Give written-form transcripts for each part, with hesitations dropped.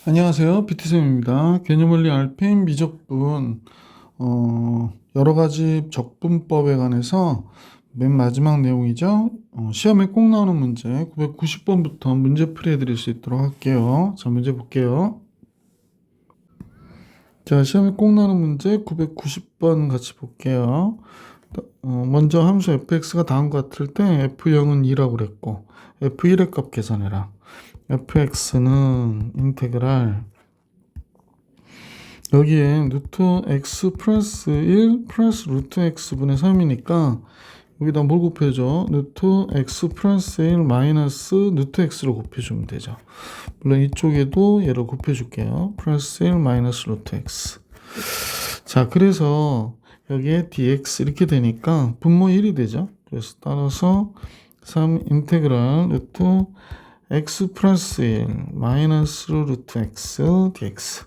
안녕하세요. PT쌤입니다. 개념원리 알펜 미적분 여러 가지 적분법에 관해서 맨 마지막 내용이죠. 시험에 꼭 나오는 문제 990번부터 문제 풀이해 드릴 수 있도록 할게요. 자, 문제 볼게요. 자, 시험에 꼭 나오는 문제 990번 같이 볼게요. 먼저 함수 fx가 다음과 같을 때 f0은 2라고 그랬고 f1의 값 계산해라. fx는 인테그랄 여기에 루트 x 플러스 1 플러스 루트 x분의 3이니까 여기다 뭘 곱해줘? 루트 x 플러스 1 마이너스 루트 x로 곱해주면 되죠. 물론 이쪽에도 얘를 곱해줄게요. 플러스 1 마이너스 루트 x. 자, 그래서 여기에 dx 이렇게 되니까 분모 1이 되죠. 그래서 따라서 3 인테그랄 루트 x 플러스 1 마이너스 루트 x dx.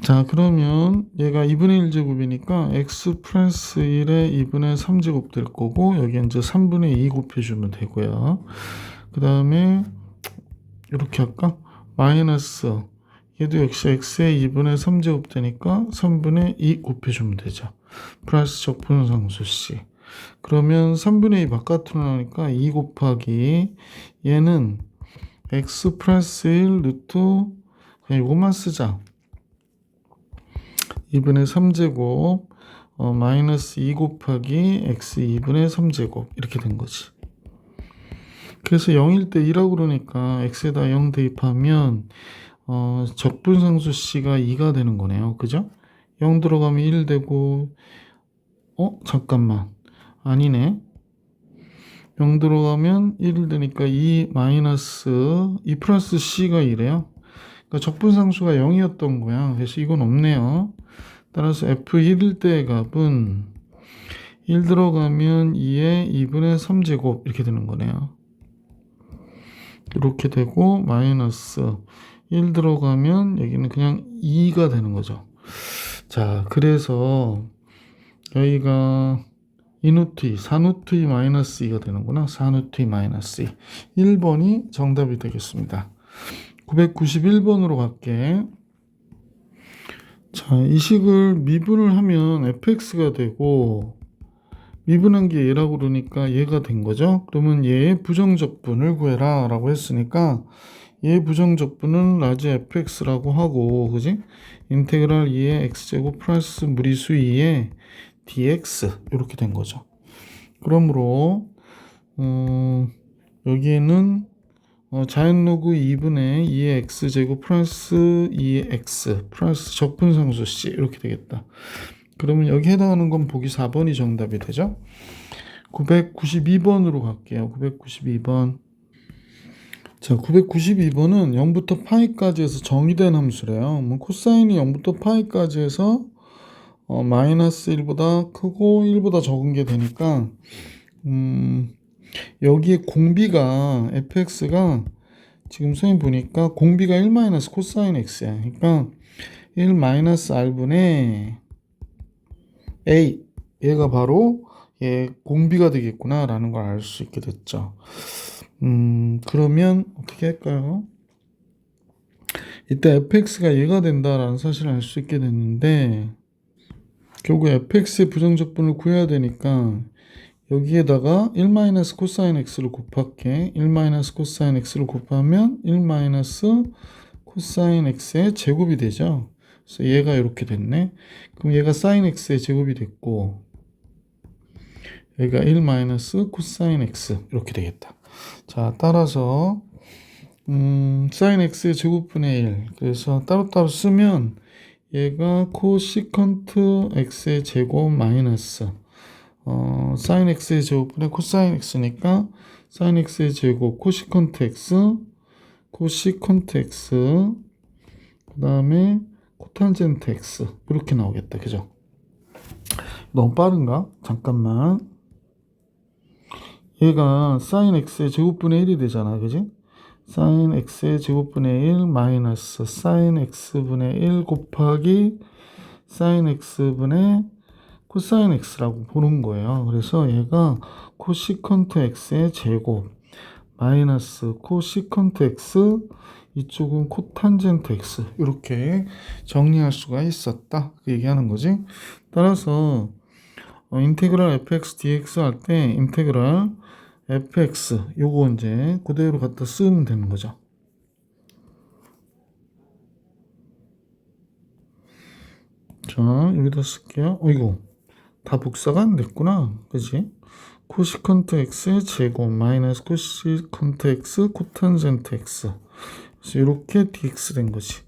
자, 그러면 얘가 2분의 1제곱이니까 x 플러스 1에 2분의 3제곱 될 거고 여기 이제 3분의 2 곱해주면 되고요. 그 다음에 이렇게 할까? 마이너스 얘도 역시 x에 2분의 3제곱 되니까 3분의 2 곱해주면 되죠. 플러스 적분상수 c. 그러면 3분의 2 바깥으로 나오니까 2 곱하기 얘는 x 플러스 1 루트 그냥 이것만 쓰자. 2분의 3제곱 마이너스 2 곱하기 x 2분의 3제곱 이렇게 된 거지. 그래서 0일 때 2라고 그러니까 x에다 0 대입하면 적분상수 c가 2가 되는 거네요. 그죠? 0 들어가면 1 되고 잠깐만. 아니네. 0 들어가면 1 되니까 2 마이너스 2 플러스 c가 2래요. 그러니까 적분상수가 0이었던 거야. 그래서 이건 없네요. 따라서 f1일 때의 값은 1 들어가면 2에 2분의 3제곱 이렇게 되는 거네요. 이렇게 되고 마이너스 1 들어가면 여기는 그냥 2가 되는 거죠. 자, 그래서 여기가 2루트 2, 4루트 2 마이너스 2가 되는구나. 4루트 2 마이너스 2. 1번이 정답이 되겠습니다. 991번으로 갈게. 자, 이 식을 미분을 하면 fx가 되고 미분한 게 얘라고 그러니까 얘가 된 거죠. 그러면 얘의 부정적분을 구해라 라고 했으니까 얘의 부정적분은 라지 fx라고 하고 그지? 인테그랄 2의 x제곱 플러스 무리수 2의 dx 이렇게 된 거죠. 그러므로 여기에는 자연로그 2분의 2의 x제곱 플러스 2의 x 플러스 적분상수 c 이렇게 되겠다. 그러면 여기 해당하는 건 보기 4번이 정답이 되죠. 992번으로 갈게요. 992번. 자, 992번은 0부터 파이까지 해서 정의된 함수래요. 뭐 코사인이 0부터 파이까지 해서 마이너스 1보다 크고 1보다 적은 게 되니까 여기에 공비가 fx가 지금 선생님 보니까 공비가 1 마이너스 코사인 x야. 그러니까 1 마이너스 r분의 a 얘가 바로 얘 공비가 되겠구나 라는 걸 알 수 있게 됐죠. 그러면 어떻게 할까요? 이때 fx가 얘가 된다라는 사실을 알 수 있게 됐는데 결국 fx의 부정적분을 구해야 되니까 여기에다가 1 마이너스 코사인 x를 곱할게. 1 마이너스 코사인 x를 곱하면 1 마이너스 코사인 x의 제곱이 되죠. 그래서 얘가 이렇게 됐네. 그럼 얘가 사인 x의 제곱이 됐고 여기가 1 마이너스 코사인 x 이렇게 되겠다. 자, 따라서 사인 x의 제곱분의 1 그래서 따로따로 쓰면 얘가 코시컨트 x의 제곱 마이너스 사인 x의 제곱분의 코사인 x니까 사인 x의 제곱 코시컨트 x 그 다음에 코탄젠트 x 이렇게 나오겠다. 그죠? 너무 빠른가? 잠깐만. 얘가 사인 x의 제곱분의 1이 되잖아. 그지? 사인 x의 제곱분의 1 마이너스 사인 x분의 1 곱하기 사인 x분의 코사인 x라고 보는 거예요. 그래서 얘가 코시컨트 x의 제곱 마이너스 코시컨트 x, 이쪽은 코탄젠트 x 이렇게 정리할 수가 있었다 그 얘기하는 거지. 따라서 인테그랄 fx dx 할 때 인테그랄 fx 요거 이제 그대로 갖다 쓰면 되는 거죠. 자, 여기다 쓸게요. 이거 다 복사가 안 됐구나. 그지? 코시컨트 x의 제곱 마이너스 코시컨트 x 코탄젠트 x. 그래서 이렇게 dx 된 거지.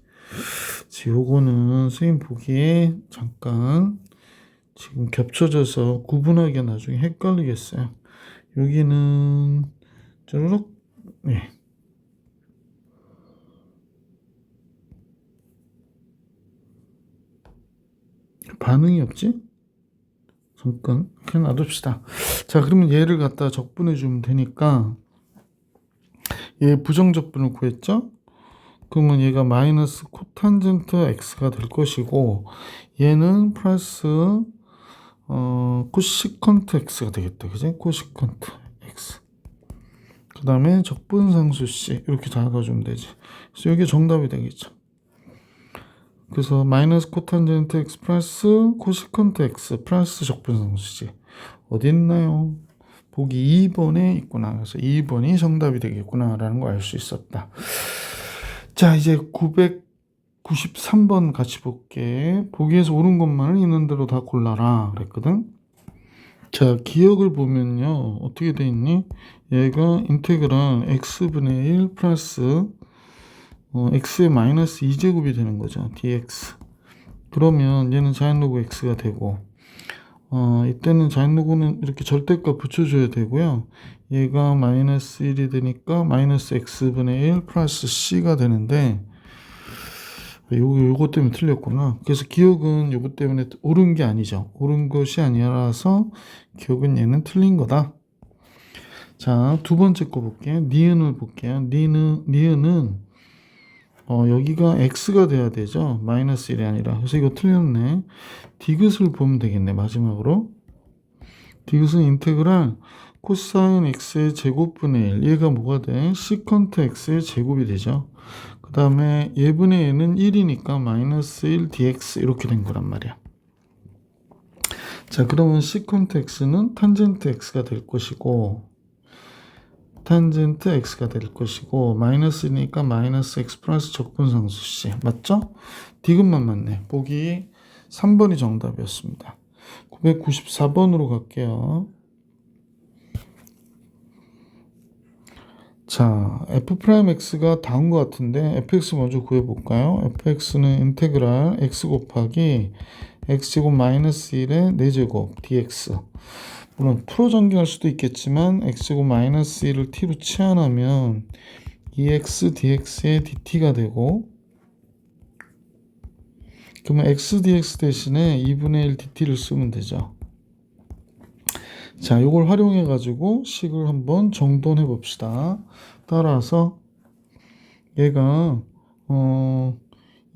요거는 선생님 보기에 잠깐 지금 겹쳐져서 구분하기가 나중에 헷갈리겠어요. 여기는 쪼르륵, 네. 반응이 없지? 잠깐 그냥 놔둡시다. 자, 그러면 얘를 갖다 적분해 주면 되니까 얘 부정적분을 구했죠? 그러면 얘가 마이너스 코탄젠트 x가 될 것이고 얘는 플러스 코시컨트 x가 되겠다. 그지? 코시컨트 x. 그 다음에 적분상수 c 이렇게 잡아주면 되지. 그래서 이게 정답이 되겠죠. 그래서 마이너스 코탄젠트 x 플러스 코시컨트 x 플러스 적분상수지. 어디 있나요? 보기 2번에 있구나. 그래서 2번이 정답이 되겠구나 라는 걸 알 수 있었다. 자, 이제 993번 같이 볼게. 보기에서 옳은 것만을 있는 대로 다 골라라 그랬거든. 자, 기억을 보면요 어떻게 돼 있니? 얘가 인테그랄 x분의 1 플러스 x의 마이너스 2제곱이 되는 거죠. dx. 그러면 얘는 자연로그 x가 되고 이때는 자연로그는 이렇게 절대값 붙여줘야 되고요. 얘가 마이너스 1이 되니까 마이너스 x분의 1 플러스 c가 되는데 요거 때문에 틀렸구나. 그래서 기억은 요거 때문에 옳은 게 아니죠. 옳은 것이 아니라서 기억은 얘는 틀린 거다. 자, 두 번째 거 볼게요. 니은을 볼게요. 니은은 여기가 x가 돼야 되죠. 마이너스 1이 아니라. 그래서 이거 틀렸네. 디귿을 보면 되겠네. 마지막으로. 디귿은 인테그랄 코사인 x의 제곱분의 1. 얘가 뭐가 돼? 시컨트 x의 제곱이 되죠. 그 다음에 얘분의 얘는 1이니까 마이너스 1 dx 이렇게 된 거란 말이야. 자, 그러면 시컨트 x는 탄젠트 x가 될 것이고 탄젠트 x가 될 것이고 마이너스니까 마이너스 x 플러스 적분상수 c 맞죠? 디귿만 맞네. 보기 3번이 정답이었습니다. 994번으로 갈게요. 자, f'x가 다운 것 같은데 fx 먼저 구해볼까요? fx는 인테그랄 x 곱하기 x제곱 마이너스 1의 4제곱 dx. 물론 풀어 전개할 수도 있겠지만 x제곱 마이너스 1을 t로 치환하면 2x dx의 dt가 되고 그러면 x dx 대신에 2분의 1 dt를 쓰면 되죠. 자, 이걸 활용해 가지고 식을 한번 정돈해 봅시다. 따라서 얘가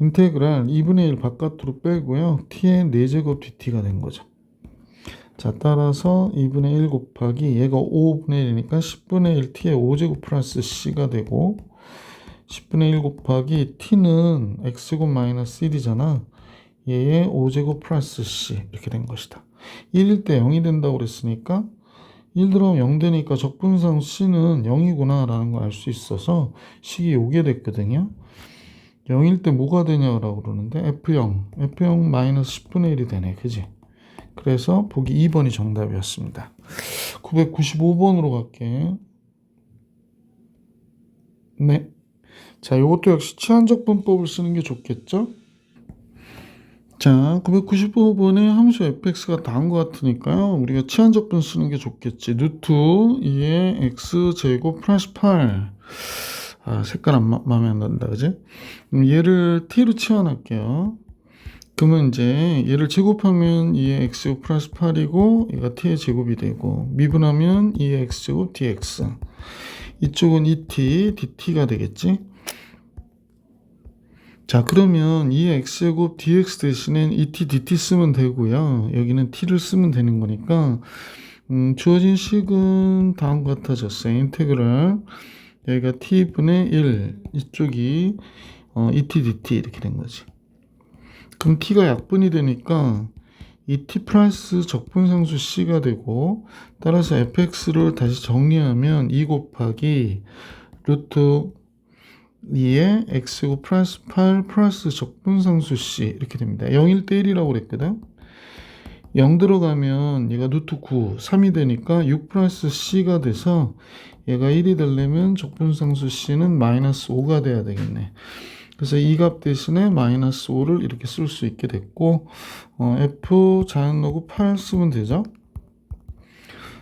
인테그랄 2분의 1 바깥으로 빼고요. t의 4제곱 dt가 된 거죠. 자, 따라서 2분의 1 곱하기 얘가 5분의 1이니까 10분의 1 t의 5제곱 플러스 c가 되고 10분의 1 곱하기 t는 x제곱 마이너스 1이잖아. 얘의 5제곱 플러스 c 이렇게 된 것이다. 1일 때 0이 된다고 그랬으니까 1 들어가면 0 되니까 적분상 c는 0이구나 라는 걸 알 수 있어서 식이 요게 됐거든요. 0일 때 뭐가 되냐고 그러는데 F0 마이너스 10분의 1이 되네. 그지? 그래서 보기 2번이 정답이었습니다. 995번으로 갈게. 네. 자, 이것도 역시 치환적분법을 쓰는 게 좋겠죠? 자, 995번에 함수 fx가 다한 것 같으니까요. 우리가 치환적분 쓰는 게 좋겠지. 루트 2의 x제곱 플러스 8. 아, 색깔 마음에 안 든다, 그지? 얘를 t로 치환할게요. 그러면 이제 얘를 제곱하면 2의 x제곱 플러스 8이고 얘가 t의 제곱이 되고 미분하면 2의 x제곱 dx. 이쪽은 2t, dt가 되겠지? 자, 그러면 2의 x제곱 dx 대신엔 2t, dt 쓰면 되고요. 여기는 t를 쓰면 되는 거니까 주어진 식은 다음과 같아졌어요. 인테그랄 여기가 t분의 1 이쪽이 et dt 이렇게 된 거지. 그럼 t가 약분이 되니까 이 t 플러스 적분상수 c가 되고, 따라서 fx를 다시 정리하면 2 곱하기 루트 2에 x고 플러스 8 플러스 적분상수 c 이렇게 됩니다. 0일 때 1이라고 그랬거든. 0 들어가면 얘가 루트 9, 3이 되니까 6 플러스 c가 돼서 얘가 1이 되려면 적분상수 c는 마이너스 5가 돼야 되겠네. 그래서 이 값 대신에 마이너스 5를 이렇게 쓸 수 있게 됐고, f 자연로그 8 쓰면 되죠.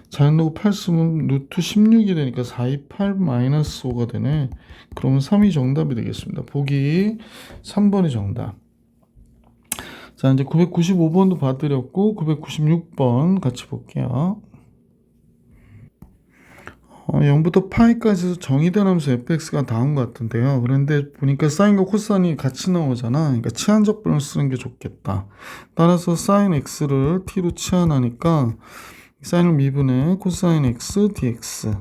자연로그 8 쓰면 루트 16이 되니까 4, 2, 8 마이너스 5가 되네. 그러면 3이 정답이 되겠습니다. 보기 3번이 정답. 자, 이제 995번도 봐드렸고 996번 같이 볼게요. 0부터 파이까지 정의된 함수 fx가 다음과 같은데요. 그런데 보니까 사인과 코사인이 같이 나오잖아. 그러니까 치환적분을 쓰는 게 좋겠다. 따라서 사인 x를 t로 치환하니까 사인을 미분해 코사인 x dx,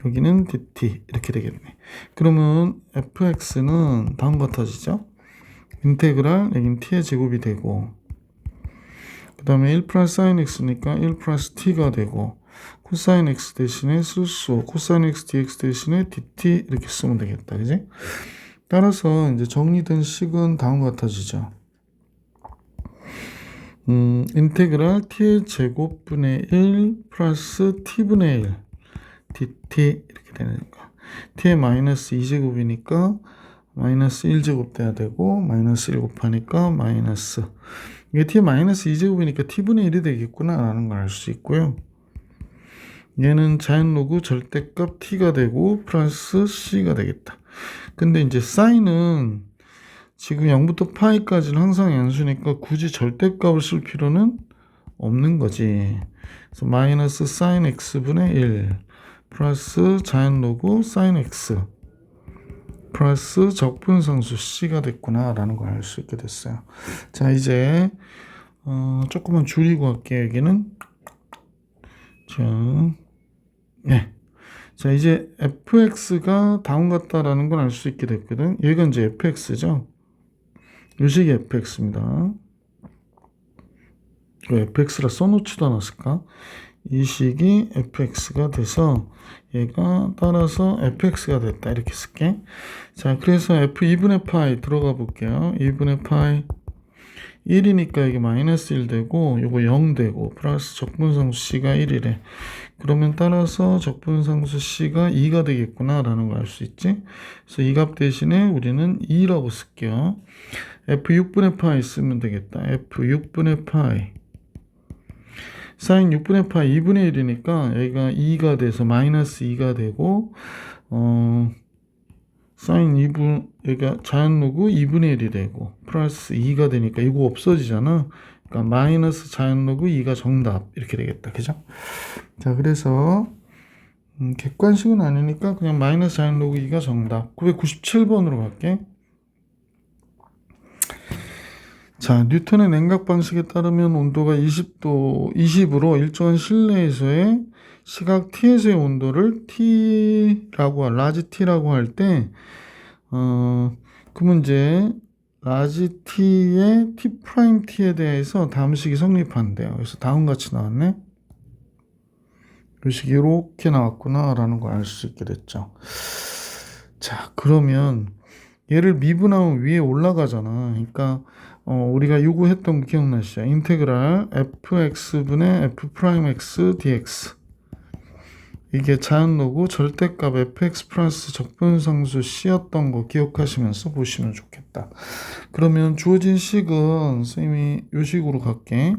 여기는 dt 이렇게 되겠네. 그러면 fx는 다음과 같아지죠. 인테그랄 여기는 t의 제곱이 되고, 그 다음에 1 플러스 사인 x니까 1 플러스 t가 되고, 코사인 x 대신에 쓸수 코사인 x dx 대신에 dt 이렇게 쓰면 되겠다. 그지? 따라서 이제 정리된 식은 다음과 같아지죠. 인테그랄 t의 제곱분의 1 플러스 t분의 1 dt 이렇게 되는 거. t의 마이너스 2제곱이니까 마이너스 1제곱 돼야 되고, 마이너스 1 곱하니까 마이너스, 이게 t의 마이너스 2제곱이니까 t분의 1이 되겠구나 라는 걸 알 수 있고요. 얘는 자연로그 절대값 t가 되고 플러스 c가 되겠다. 근데 이제 사인은 지금 0부터 파이까지는 항상 양수니까 굳이 절대값을 쓸 필요는 없는 거지. 그래서 마이너스 사인 x분의 1 플러스 자연로그 사인 x 플러스 적분상수 c가 됐구나 라는 걸 알 수 있게 됐어요. 자, 이제 조금만 줄이고 할게요. 여기는 네. 자, 이제 fx가 다음 같다라는 걸 알 수 있게 됐거든. 여기가 이제 fx죠. 이 식이 fx입니다. 왜 fx라 써놓지도 않았을까? 이 식이 fx가 돼서 얘가 따라서 fx가 됐다 이렇게 쓸게. 자, 그래서 f2분의 파이 들어가 볼게요. 2분의 파이 1이니까 이게 마이너스 1 되고 요거 0 되고 플러스 적분상수 c가 1이래. 그러면 따라서 적분상수 c가 2가 되겠구나 라는 걸 알 수 있지. 그래서 이 값 대신에 우리는 2라고 쓸게요. f6분의 파이 쓰면 되겠다. f6분의 파이 사인 6분의 파이 2분의 1이니까 여기가 2가 돼서 마이너스 2가 되고, 사인 2분, 여기가 자연로그 2분의 1이 되고 플러스 2가 되니까 이거 없어지잖아. 그러니까 마이너스 자연로그 2가 정답 이렇게 되겠다. 그죠? 자, 그래서 객관식은 아니니까 그냥 마이너스 자연로그 2가 정답. 997번으로 갈게. 자, 뉴턴의 냉각 방식에 따르면 온도가 20으로 일정한 실내에서의 시각 t에서의 온도를 라지 t라고 할 때, 그 문제 라지 t의 t 프라임 t에 대해서 다음 식이 성립한대요. 그래서 다음 같이 나왔네. 이 식이 이렇게 나왔구나 라는 걸 알 수 있게 됐죠. 자, 그러면 얘를 미분하면 위에 올라가잖아. 그러니까 우리가 요구했던 거 기억나시죠? 인테그랄 fx분의 f'x dx, 이게 자연로그 절대값 fx 플러스 적분상수 c였던 거 기억하시면서 보시면 좋겠다. 그러면 주어진 식은 선생님이 요 식으로 갈게.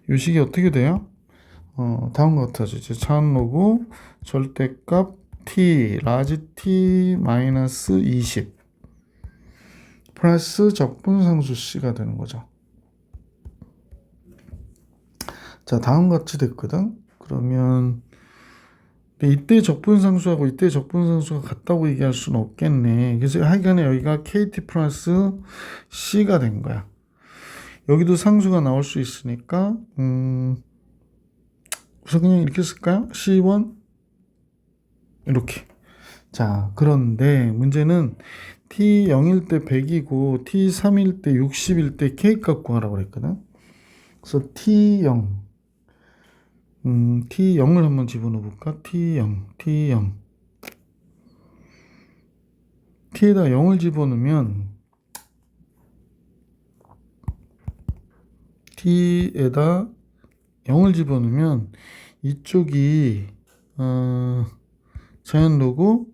요 식이 어떻게 돼요? 다음과 같아지죠. 자연로그 절대값 t 라지 t 마이너스 20 플러스 적분상수 c가 되는 거죠. 자, 다음 같이 됐거든. 그러면 이때 적분상수하고 이때 적분상수가 같다고 얘기할 수는 없겠네. 그래서 하여간에 여기가 kt 플러스 c가 된 거야. 여기도 상수가 나올 수 있으니까 그래서 그냥 이렇게 쓸까요? C1 이렇게. 자, 그런데 문제는 T0일 때 100이고 T3일 때 60일 때 K값 구하라고 그랬거든. 그래서 T0을 한번 집어넣어 볼까? T0. T에다 0을 집어넣으면 T에다 0을 집어넣으면 이쪽이 자연로고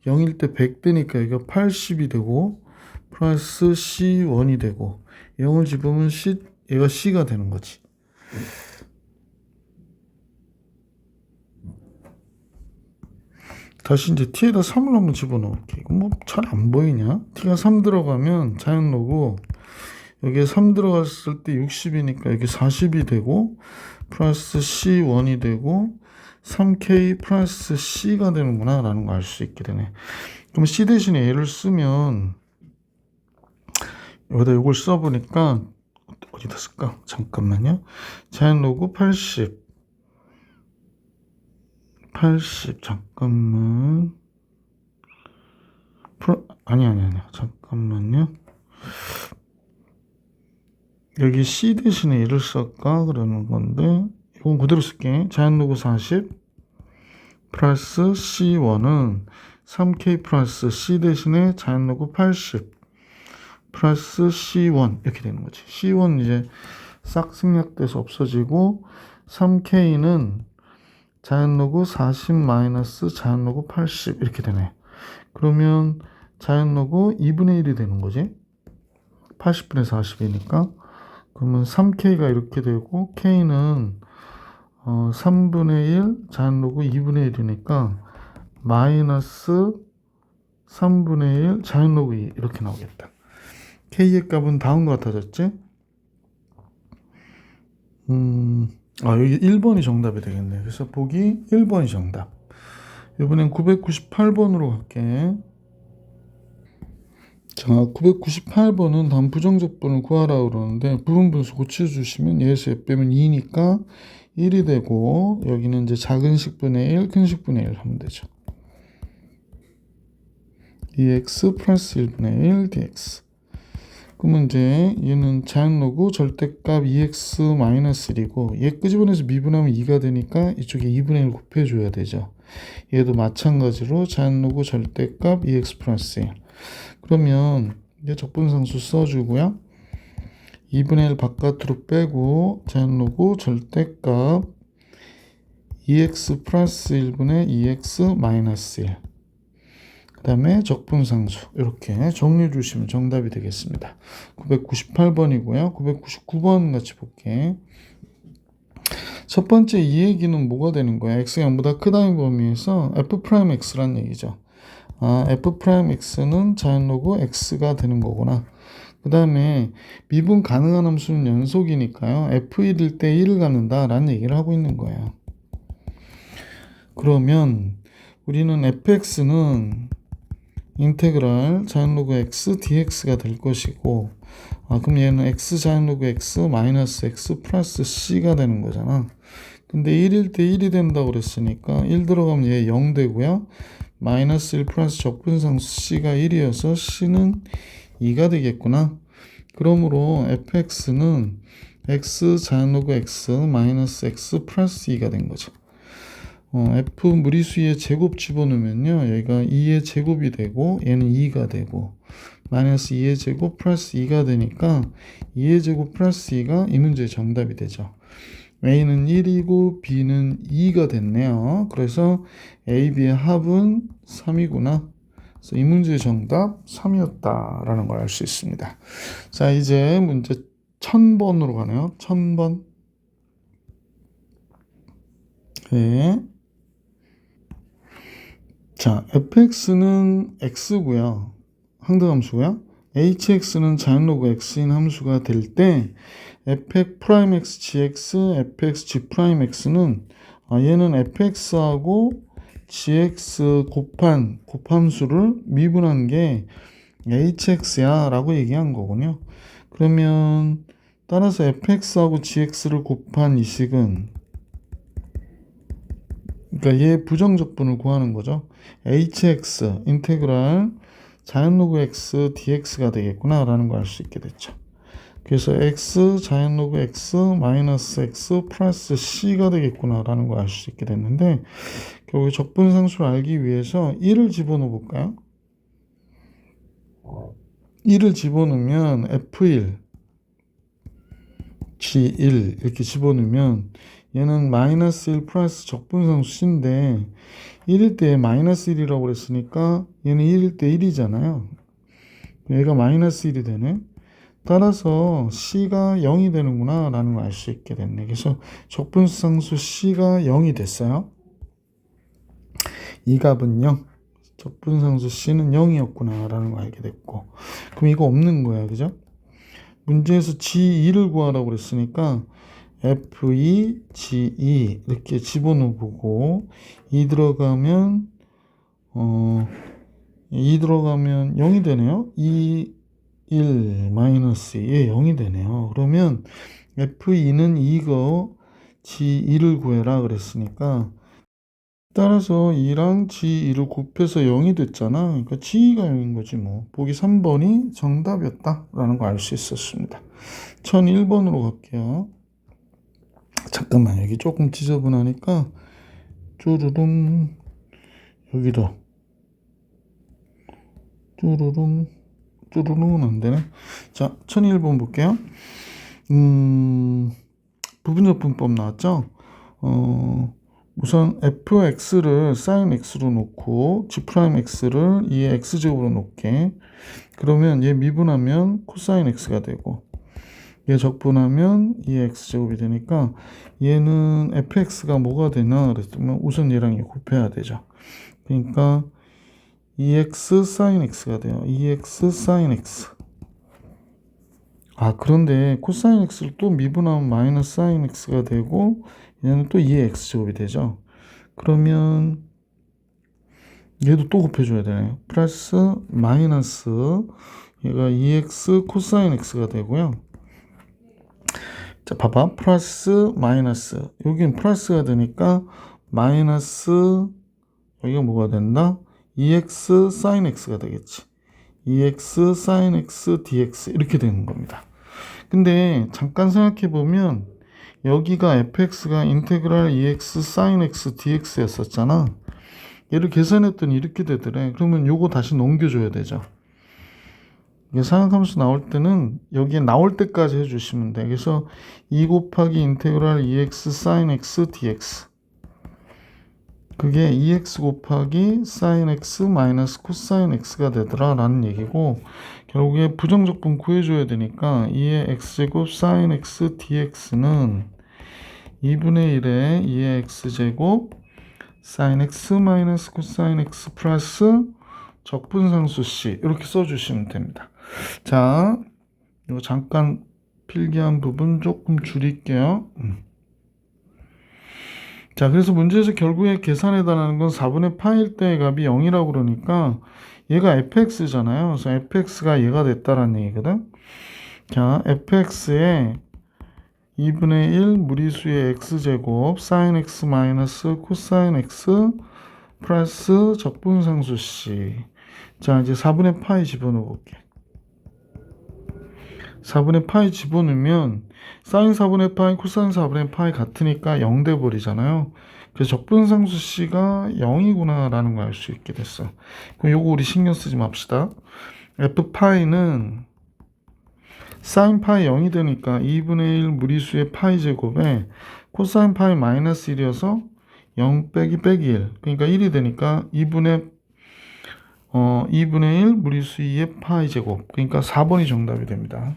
0일 때 100 되니까 여기가 80이 되고 플러스 C1이 되고 0을 집으면 얘가 C가 되는 거지. 다시 이제 T에다 3을 한번 집어넣을게. 이거 뭐 잘 안 보이냐? T가 3 들어가면 자연로고 여기에 3 들어갔을 때 60이니까 여기 40이 되고 플러스 C1이 되고 3K 플러스 C가 되는구나 라는 걸 알 수 있게 되네. 그럼 C 대신에 얘를 쓰면 여기다 이걸 써보니까 어디다 쓸까? 잠깐만요. 자연로그 80 잠깐만 아니야 잠깐만요. 여기 C 대신에 얘를 쓸까 그러는 건데 이건 그대로 쓸게. 자연로그 40 플러스 C1은 3K 플러스 C 대신에 자연로그 80 플러스 C1 이렇게 되는 거지. C1 이제 싹 생략돼서 없어지고 3K는 자연로그 40 마이너스 자연로그 80 이렇게 되네. 그러면 자연로그 2분의 1이 되는 거지. 80분의 40이니까. 그러면 3K가 이렇게 되고 K는 3분의 1 자연로그 2분의 1이니까 마이너스 3분의 1 자연로그 2 이렇게 나오겠다. K의 값은 다음과 같아졌지? 여기 1번이 정답이 되겠네. 그래서 보기 1번이 정답. 이번엔 998번으로 갈게. 자, 998번은 다음 부정적분을 구하라 그러는데 부분 분수 고쳐주시면 얘에서 얘 빼면 2니까 1이 되고 여기는 이제 작은 식분의 1, 큰 식분의 1 하면 되죠. 2x 플러스 1분의 1 dx. 그러면 이제 얘는 자연로그 절대값 2x 마이너스 1이고 얘 끄집어내서 미분하면 2가 되니까 이쪽에 2분의 1 곱해줘야 되죠. 얘도 마찬가지로 자연로그 절대값 2x 플러스 1. 그러면 이제 적분상수 써주고요. 2분의 1 바깥으로 빼고 자연로그 절대값 2x 플러스 1분의 2x 마이너스 1. 그 다음에 적분상수 이렇게 정리해 주시면 정답이 되겠습니다. 998번이고요. 999번 같이 볼게. 첫 번째 이 얘기는 뭐가 되는 거야? x가 0보다 크다는 범위에서 f'x란 얘기죠. f'x는 자연로그 x가 되는 거구나. 그 다음에 미분 가능한 함수는 연속이니까요. f1일 때 1을 갖는다라는 얘기를 하고 있는 거예요. 그러면 우리는 fx는 인테그랄 자연로그 x dx가 될 것이고 그럼 얘는 x 자연로그 x 마이너스 x 플러스 c가 되는 거잖아. 근데 1일 때 1이 된다고 그랬으니까 1 들어가면 얘 0 되고요. 마이너스 1 플러스 적분상수 c가 1이어서 c는 2가 되겠구나. 그러므로 fx는 x 자연로그 x 마이너스 x 플러스 2가 된 거죠. f 무리수의 제곱 집어넣으면요. 얘가 2의 제곱이 되고 얘는 2가 되고 마이너스 2의 제곱 플러스 2가 되니까 2의 제곱 플러스 2가 이 문제의 정답이 되죠. A는 1이고 B는 2가 됐네요. 그래서 A, B의 합은 3이구나. 그래서 이 문제의 정답 3이었다라는 걸 알 수 있습니다. 자, 이제 문제 1000번으로 가네요. 1000번. 네. 자, fx는 x고요. 항등함수고요. hx는 자연로그 x인 함수가 될 때 fx gx, fx gx는 얘는 fx하고 gx 곱함수를 미분한 게 hx야 라고 얘기한 거군요. 그러면 따라서 fx하고 gx를 곱한 이 식은 그러니까 얘 부정적분을 구하는 거죠. hx 인테그랄 자연로그 x dx가 되겠구나 라는 걸 알 수 있게 됐죠. 그래서 x 자연로그 x 마이너스 x 플러스 c가 되겠구나 라는 걸 알 수 있게 됐는데, 결국 적분상수를 알기 위해서 1을 집어넣어 볼까요? 1을 집어넣으면 f1 g1 이렇게 집어넣으면 얘는 마이너스 1 플러스 적분상수 c인데 1일 때 마이너스 1이라고 그랬으니까 얘는 1일 때 1이잖아요. 얘가 마이너스 1이 되네. 따라서 c가 0이 되는구나 라는 걸 알 수 있게 됐네. 그래서 적분상수 c가 0이 됐어요. 이 값은 0. 적분상수 c는 0이었구나 라는 걸 알게 됐고, 그럼 이거 없는 거야, 그죠? 문제에서 G2를 구하라고 그랬으니까 F2, G2 이렇게 집어넣어 보고 2 들어가면 2 들어가면 0이 되네요. 2, 1, 마이너스 2에 0이 되네요. 그러면 F2는 2거 G2를 구해라 그랬으니까, 따라서 2랑 G2를 곱해서 0이 됐잖아. 그러니까 G2가 0인 거지 뭐. 보기 3번이 정답이었다 라는 걸 알 수 있었습니다. 1001번으로 갈게요. 잠깐만, 여기 조금 지저분하니까 쭈루룽, 여기도 쭈루룽, 쭈루룽은 안 되네. 자, 1001번 볼게요. 부분적분법 나왔죠? 우선 fx를 sin x로 놓고 g'x를 2의 x제곱으로 놓게. 그러면 얘 미분하면 코사인 x가 되고 얘 적분하면 2의 x제곱이 되니까 얘는 fx가 뭐가 되나 그랬으면 우선 얘랑 얘 곱해야 되죠. 그러니까 2x sin x가 돼요. 2x sin x. 그런데 코사인 x를 또 미분하면 마이너스 사인 x가 되고 얘는 또 2의 x제곱이 되죠. 그러면 얘도 또 곱해줘야 되네요. 플러스 마이너스 얘가 2x 코사인 x가 되고요. 자, 봐봐. 플러스 마이너스 여긴 플러스가 되니까 마이너스 여기가 뭐가 된다? 2x 사인 x가 되겠지. 2x 사인 x dx 이렇게 되는 겁니다. 근데 잠깐 생각해 보면 여기가 fx가 인테그랄 2x sin x dx였었잖아. 얘를 계산했더니 이렇게 되더래. 그러면 요거 다시 넘겨줘야 되죠. 이게 상역함수 나올 때는 여기에 나올 때까지 해주시면 돼. 그래서 2 곱하기 인테그랄 2x sin x dx, 그게 2x 곱하기 sin x 마이너스 코사인 x가 되더라 라는 얘기고, 결국에 부정적분 구해줘야 되니까 2의 x제곱 sin x dx는 2분의 1의 2의 x제곱 sin x 마이너스 코사인 x 플러스 적분상수 c 이렇게 써주시면 됩니다. 자, 이거 잠깐 필기한 부분 조금 줄일게요. 자, 그래서 문제에서 결국에 계산해달라는 건 4분의 파일 때의 값이 0이라고 그러니까 얘가 fx잖아요. 그래서 fx가 얘가 됐다라는 얘기거든. 자, fx에 2분의 1 무리수의 x제곱 sin x 마이너스 코사인 x 플러스 적분상수 c. 자, 이제 4분의 파이 집어넣어 볼게. 4분의 파이 집어넣으면 사인 4분의 파이 코사인 4분의 파이 같으니까 0 돼버리잖아요. 그래서 적분상수 c가 0이구나 라는 걸 알 수 있게 됐어. 그럼 요거 우리 신경 쓰지 맙시다. f 파이는 사인 파이 0이 되니까 2분의 1 무리수의 파이 제곱에 코사인 파이 마이너스 1이어서 0 빼기 1. 그러니까 1이 되니까 2분의 1 무리수 2의 파이 제곱. 그러니까 4번이 정답이 됩니다.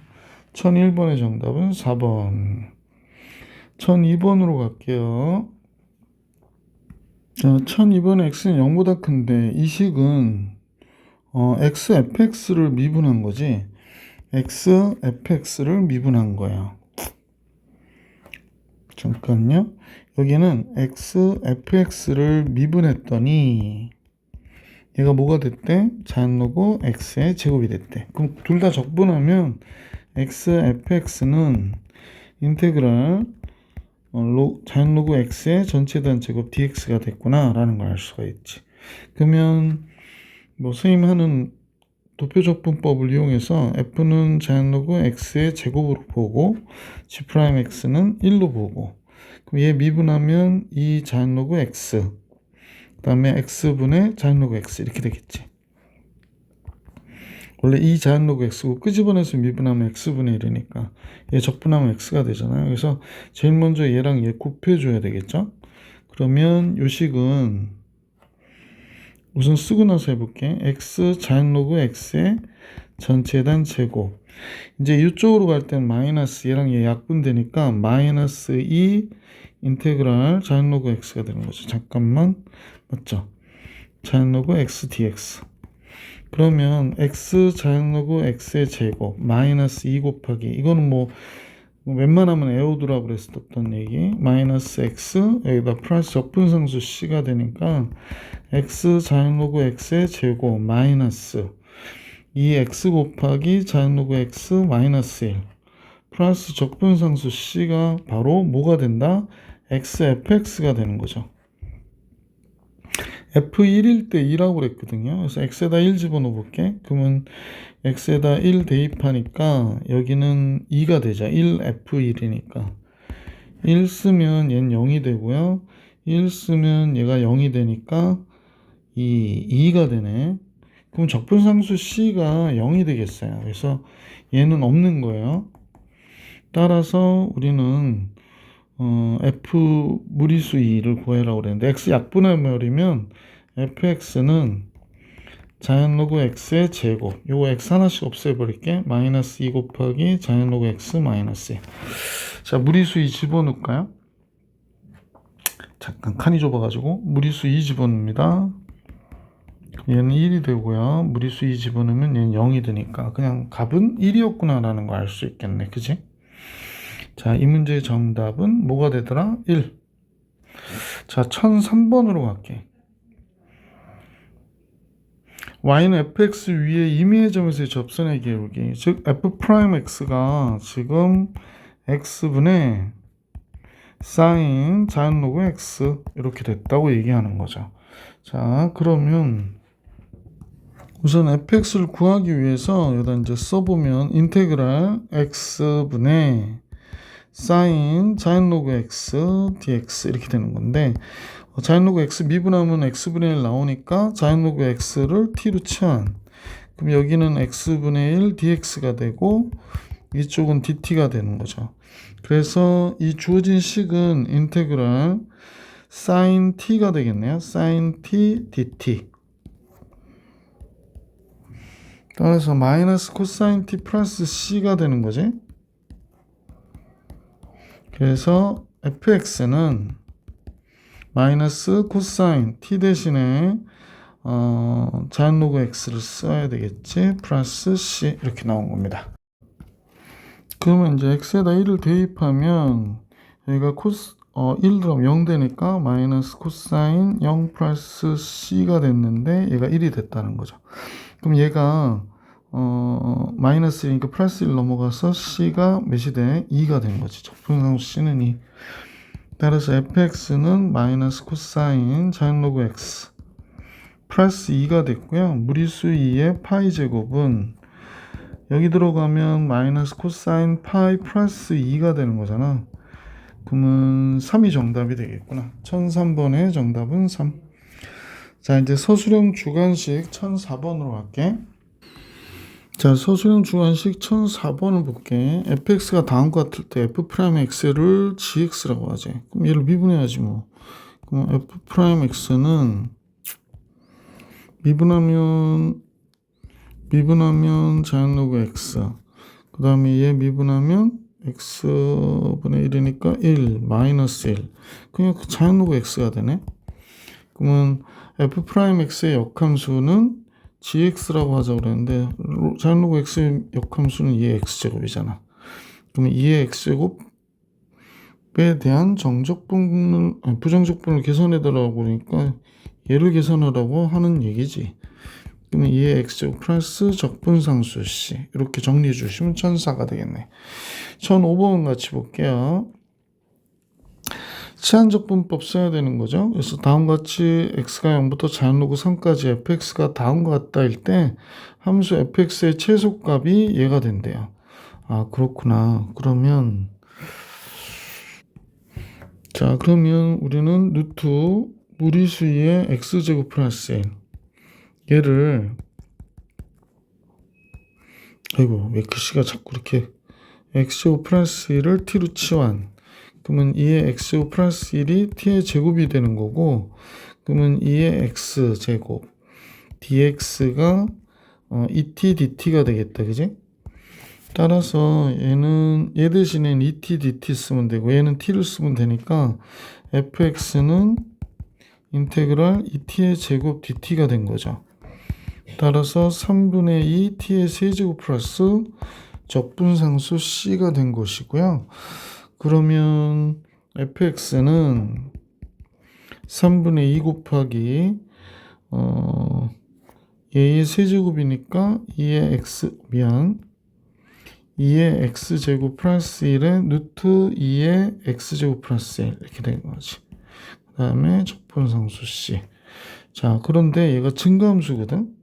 1001번의 정답은 4번. 1002번으로 갈게요. 자, 1002번의 x는 0보다 큰데 이 식은 x fx를 미분한 거지. x fx를 미분한 거야. 잠깐요. 여기는 x fx를 미분했더니 얘가 뭐가 됐대? 자연로그 x의 제곱이 됐대. 그럼 둘 다 적분하면 x fx는 인테그랄 자연 로그 x의 전체 대한 제곱 dx가 됐구나 라는 걸 알 수가 있지. 그러면 뭐 선생님 하는 도표적분법을 이용해서 f는 자연 로그 x의 제곱으로 보고 g'x는 1로 보고, 그럼 얘 미분하면 이 자연 로그 x, 그 다음에 x분의 자연 로그 x 이렇게 되겠지. 원래 이 자연 로그 x고 끄집어내서 미분하면 x분의 1이니까 얘 적분하면 x가 되잖아요. 그래서 제일 먼저 얘랑 얘 곱해줘야 되겠죠. 그러면 요 식은 우선 쓰고 나서 해볼게. x 자연 로그 x의 전체단 제곱. 이제 이쪽으로 갈 때는 마이너스 얘랑 얘 약분되니까 마이너스 2 인테그랄 자연 로그 x가 되는 거죠. 잠깐만, 맞죠? 자연 로그 x dx. 그러면 x 자연 로그 x의 제곱 마이너스 2 곱하기, 이거는 뭐 웬만하면 에오드라고 그랬었던 얘기, 마이너스 x 여기다 플러스 적분상수 c가 되니까 x 자연 로그 x의 제곱 마이너스 2x 곱하기 자연 로그 x 마이너스 1 플러스 적분상수 c가 바로 뭐가 된다? x fx가 되는 거죠. f1일 때 2라고 그랬거든요. 그래서 x에다 1 집어넣어 볼게. 그러면 x에다 1 대입하니까 여기는 2가 되죠. 1f1이니까 1 쓰면 얘는 0이 되고요. 1 쓰면 얘가 0이 되니까 2가 되네. 그럼 적분상수 c가 0이 되겠어요. 그래서 얘는 없는 거예요. 따라서 우리는 f 무리수 2를 구해라고 그랬는데 x 약분해버리면 fx는 자연 로그 x의 제곱, 요거 x 하나씩 없애버릴게. 마이너스 2 곱하기 자연 로그 x 마이너스 1. 자, 무리수 2 집어넣을까요? 잠깐 칸이 좁아가지고 무리수 2 집어넣습니다. 얘는 1이 되고요. 무리수 2 집어넣으면 얘는 0이 되니까 그냥 값은 1이었구나 라는 거 알 수 있겠네. 그지? 자, 이 문제의 정답은 뭐가 되더라? 1. 자, 1003번으로 갈게. y는 fx 위에 임의의 점에서의 접선의 기울기, 즉 f'x가 지금 x분의 사인 자연 로그 x 이렇게 됐다고 얘기하는 거죠. 자, 그러면 우선 fx를 구하기 위해서 여기다 이제 써보면 인테그랄 x분의 사인 자연 로그 x dx 이렇게 되는 건데, 자연 로그 x 미분하면 x분의 1 나오니까 자연 로그 x를 t로 치환. 그럼 여기는 x분의 1 dx가 되고 이쪽은 dt가 되는 거죠. 그래서 이 주어진 식은 인테그랄 sin t가 되겠네요. sin t dt. 따라서 마이너스 코사인 t 플러스 c가 되는 거지. 그래서 fx는 마이너스 코사인 t 대신에 자연 로그 x를 써야 되겠지. 플러스 c 이렇게 나온 겁니다. 그러면 이제 x에다 1을 대입하면 여기가 1 들어가면 0 되니까 마이너스 코사인 0 플러스 c가 됐는데 얘가 1이 됐다는 거죠. 그럼 얘가 마이너스 1이니까 플러스 1 넘어가서 c가 몇이 돼? 2가 된 거지. 적분상수 c는 2. 따라서 fx는 마이너스 코사인 자연 로그 x 플러스 2가 됐고요. 무리수 2의 파이 제곱은 여기 들어가면 마이너스 코사인 파이 플러스 2가 되는 거잖아. 그러면 3이 정답이 되겠구나. 1003번의 정답은 3. 자, 이제 서술형 주관식 1004번으로 갈게. 자, 서술형 주관식 1004번을 볼게. fx가 다음과 같을 때 f'x를 gx라고 하지. 그럼 얘를 미분해야지 뭐. 그럼 f'x는 미분하면 자연 로그 x, 그 다음에 얘 미분하면 x분의 1이니까 1 마이너스 1. 그냥 그 자연 로그 x가 되네. 그러면 f'x의 역함수는 gx라고 하자고 그랬는데 자연 로그 x의 역함수는 2의 x제곱이잖아. 그러면 2의 x제곱에 대한 부정적분을 계산해달라고 그러니까 얘를 계산하라고 하는 얘기지. 그러면 2의 x제곱 플러스 적분상수 c 이렇게 정리해 주시면 1004가 되겠네. 1005번 같이 볼게요. 치환적분법 써야 되는 거죠. 그래서 다음과 같이 x가 0부터 자연로그 3까지 fx가 다음과 같다일 때 함수 fx의 최소값이 얘가 된대요. 아, 그렇구나. 그러면 우리는 루트 무리수의 x제곱 플러스 1 얘를 아이고 왜 글씨가 자꾸 이렇게 x제곱 플러스 1을 t로 치환 그러면 2의 x제곱 플러스 1이 t의 제곱이 되는 거고 그러면 2의 x제곱 dx가 2t dt가 되겠다. 그지? 따라서 얘 대신에 2t dt 쓰면 되고 얘는 t를 쓰면 되니까 fx는 인테그랄 2t의 제곱 dt가 된 거죠. 따라서 3분의 2 t의 세제곱 플러스 적분상수 c가 된 것이고요. 그러면 fx는 3분의 2 곱하기 얘의 세제곱이니까 2의 x제곱 플러스 1에 루트 2의 x제곱 플러스 1 이렇게 된 거지. 그 다음에 적분상수 c. 자, 그런데 얘가 증가함수거든.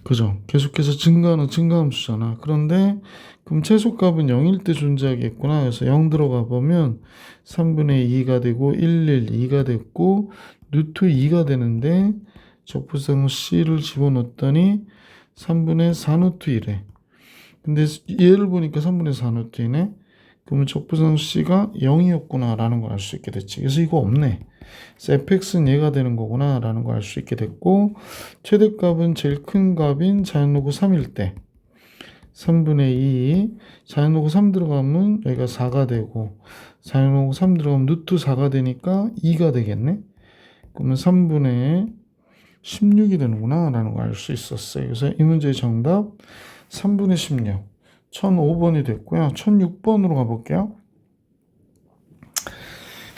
그죠? 계속해서 증가하는 증가함수잖아. 그런데 그럼 최소값은 0일 때 존재하겠구나. 그래서 0 들어가 보면 3분의 2가 되고 2가 됐고 루트 2가 되는데 적분상수 c를 집어넣었더니 3분의 4 루트 1에 근데 얘를 보니까 3분의 4 루트 2네. 그러면 적분상수 c가 0이었구나 라는 걸 알 수 있게 됐지. 그래서 이거 없네. 그래서 fx는 얘가 되는 거구나 라는 걸 알 수 있게 됐고 최대값은 제일 큰 값인 자연로그 3일 때 3분의 2 자연로그 3 들어가면 여기가 4가 되고 자연로그 3 들어가면 루트 4가 되니까 2가 되겠네. 그러면 3분의 16이 되는구나 라는 걸 알 수 있었어요. 그래서 이 문제의 정답 3분의 16 1005번이 됐고요. 1006번으로 가볼게요.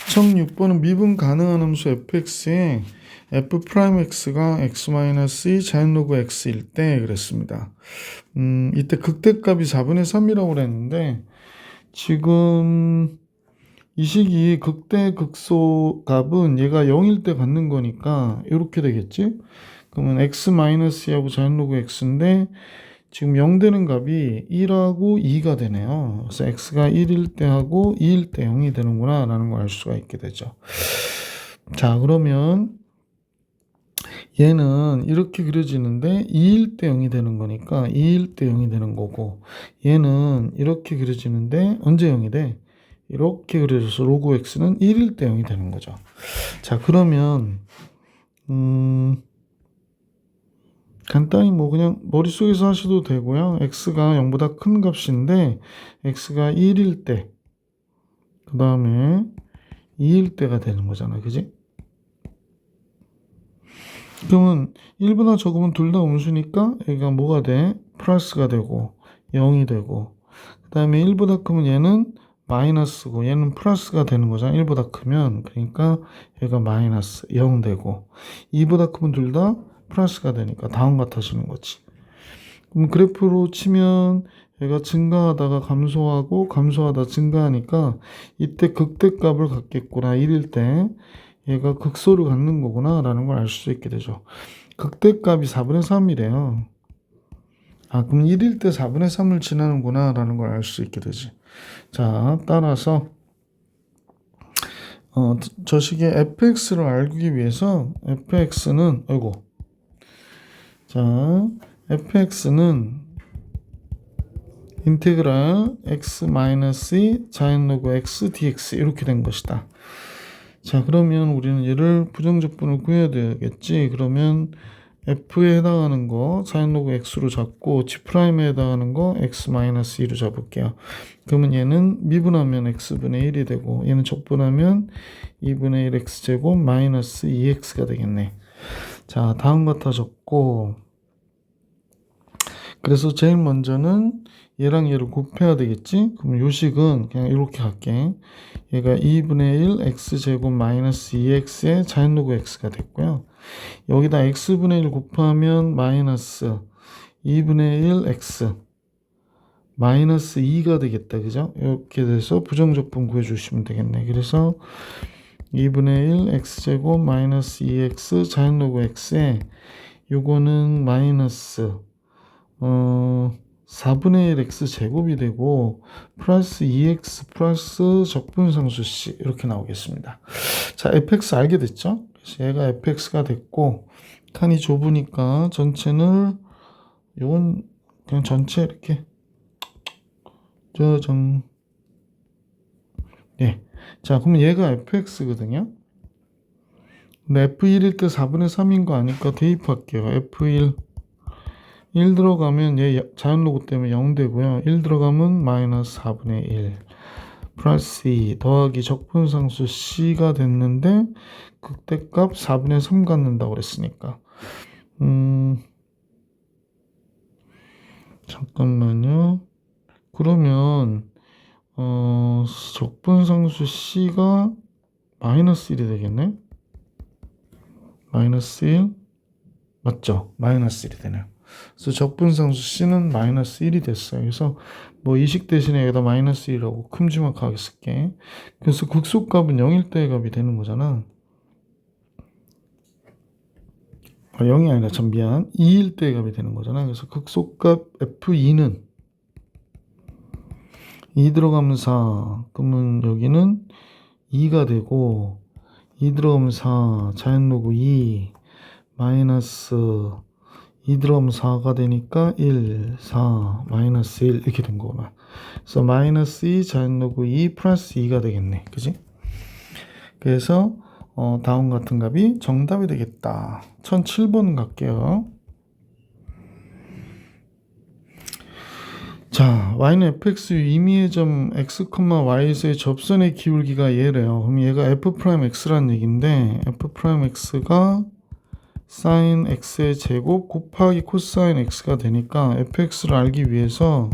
1006번은 미분 가능한 함수 fx에 f'x가 x-2 자연로그 x일 때 그랬습니다. 이때 극대값이 4분의 3이라고 그랬는데 지금 이 시기 극대 극소 값은 얘가 0일 때 갖는 거니까 이렇게 되겠지? 그러면 x-2하고 자연로그 x인데 지금 0 되는 값이 1하고 2가 되네요. 그래서 x가 1일 때 하고 2일 때 0이 되는구나 라는 걸 알 수가 있게 되죠. 자, 그러면 얘는 이렇게 그려지는데 2일 때 0이 되는 거니까 2일 때 0이 되는 거고 얘는 이렇게 그려지는데 언제 0이 돼? 이렇게 그려져서 로그 x는 1일 때 0이 되는 거죠. 자, 그러면 간단히 뭐 그냥 머릿속에서 하셔도 되고요. x가 0보다 큰 값인데 x가 1일 때 그 다음에 2일 때가 되는 거잖아. 그지? 그러면 1보다 적으면 둘 다 음수니까 여기가 뭐가 돼? 플러스가 되고 0이 되고 그 다음에 1보다 크면 얘는 마이너스고 얘는 플러스가 되는 거잖아. 1보다 크면 그러니까 얘가 마이너스 0 되고 2보다 크면 둘 다 플러스가 되니까 다음 같아지는 거지. 그럼 그래프로 치면 얘가 증가하다가 감소하고 감소하다 증가하니까 이때 극대값을 갖겠구나. 1일 때 얘가 극소를 갖는 거구나 라는 걸 알 수 있게 되죠. 극대값이 4분의 3이래요. 아, 그럼 1일 때 4분의 3을 지나는구나 라는 걸 알 수 있게 되지. 자, 따라서 저 식의 fx를 알기 위해서 fx는 fx는 인테그랄 x-2 자연로그 x dx 이렇게 된 것이다. 자, 그러면 우리는 얘를 부정적분을 구해야 되겠지. 그러면 f에 해당하는 거 자연로그 x로 잡고 g'에 해당하는 거 x-2로 잡을게요. 그러면 얘는 미분하면 x분의 1이 되고 얘는 적분하면 2분의 1 x제곱 마이너스 2x가 되겠네. 자, 다음 같아졌고 그래서 제일 먼저는 얘랑 얘를 곱해야 되겠지? 그럼 요식은 그냥 이렇게 할게. 얘가 2분의 1 x제곱 마이너스 2x의 자연로그 x가 됐고요. 여기다 x분의 1 곱하면 마이너스 2분의 1 x 마이너스 2가 되겠다. 그죠? 이렇게 돼서 부정적분 구해주시면 되겠네. 그래서 2분의 1 x제곱 마이너스 2x 자연로그 x에 요거는 마이너스 4분의 1 x제곱이 되고 플러스 2x 플러스 적분상수 c 이렇게 나오겠습니다. 자, fx 알게 됐죠? 그래서 얘가 fx가 됐고 칸이 좁으니까 전체는 요건 그냥 전체 이렇게 저정 예. 자, 그럼 얘가 fx거든요. 근데 f1일 때 4분의 3인 거 아니까 대입할게요. f1 1 들어가면 얘 자연로그 때문에 0 되고요. 1 들어가면 마이너스 4분의 1 플러스 2 더하기 적분상수 c가 됐는데 극대값 4분의 3 갖는다고 그랬으니까 잠깐만요. 그러면 적분상수 c가 마이너스 1이 되겠네. 마이너스 1 맞죠? 마이너스 1이 되네요. 그래서 적분상수 c는 마이너스 1이 됐어요. 그래서 뭐 이식 대신에 여기다 마이너스 1이라고 큼지막하게 쓸게. 그래서 극소값은 0일 때의 값이 되는 거잖아. 0이 아니라 참 미안. 2일 때의 값이 되는 거잖아. 그래서 극소값 f2는 2 들어가면 4. 그러면 여기는 2가 되고 2 들어가면 4. 자연로그 2 마이너스 2 들어가면 4가 되니까 1, 4, 마이너스 1 이렇게 된 거구나. 그래서 마이너스 2 자연로그 2 플러스 2가 되겠네. 그지? 그래서 다음 같은 값이 정답이 되겠다. 1007번 갈게요. 자, y는 fx 임의의 점 x, y에서의 접선의 기울기가 얘래요. 그럼 얘가 f'x라는 얘기인데 f'x가 sin x의 제곱 곱하기 코사인 x가 되니까 fx를 알기 위해서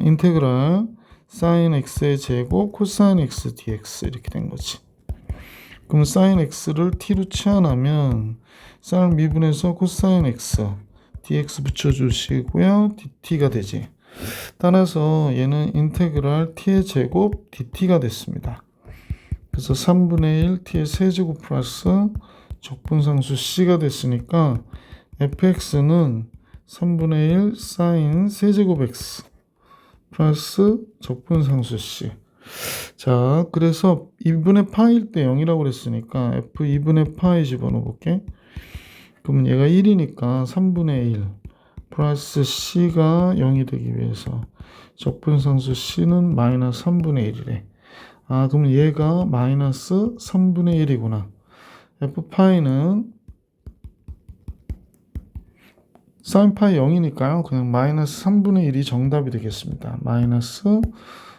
인테그랄 sin x의 제곱 코사인 x dx 이렇게 된 거지. 그럼 sin x를 t로 치환하면 sin 미분해서 코사인 x dx 붙여주시고요. dt가 되지. 따라서 얘는 인테그랄 t의 제곱 dt가 됐습니다. 그래서 3분의 1 t의 세제곱 플러스 적분상수 c가 됐으니까 fx는 3분의 1 sin 세제곱 x 플러스 적분상수 c. 자, 그래서 2분의 파일 때 0이라고 그랬으니까 f 2분의 파이 집어넣어 볼게. 그러면 얘가 1이니까 3분의 1 플러스 c가 0이 되기 위해서 적분상수 c는 마이너스 3분의 1이래. 아, 그럼 얘가 마이너스 3분의 1이구나. f파이는 sin 파이 0이니까요. 그냥 마이너스 3분의 1이 정답이 되겠습니다. 마이너스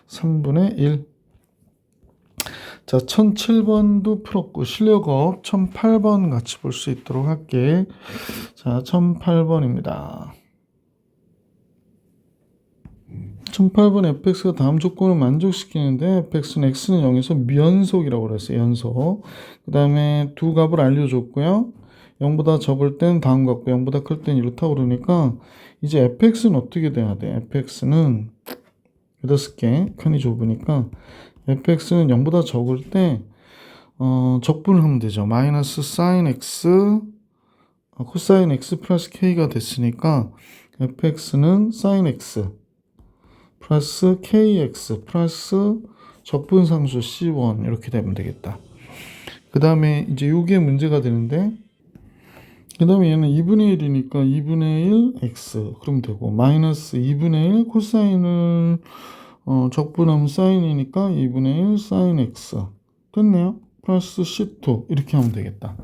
3분의 1. 자, 1007번도 풀었고 실력업 1008번 같이 볼 수 있도록 할게. 자, 1008번입니다. 1008번 fx가 다음 조건을 만족시키는데 fx는 x는 0에서 연속이라고 그랬어요. 연속. 그 다음에 두 값을 알려줬고요. 0보다 적을 땐 다음 같고 0보다 클 땐 이렇다고 그러니까 이제 fx는 어떻게 돼야 돼? fx는 여기다 쓸게. 칸이 좁으니까 fx는 0보다 적을 때 적분을 하면 되죠. 마이너스 sin x 코사인 x 플러스 k가 됐으니까 fx는 sin x 플러스 kx 플러스 적분상수 c1 이렇게 되면 되겠다. 그 다음에 이제 요게 문제가 되는데 그 다음에 얘는 2분의 1이니까 2분의 1 x 그럼 되고 마이너스 2분의 1 코사인을 적분하면 사인이니까 2분의 1 사인 x 됐네요. 플러스 c2 이렇게 하면 되겠다.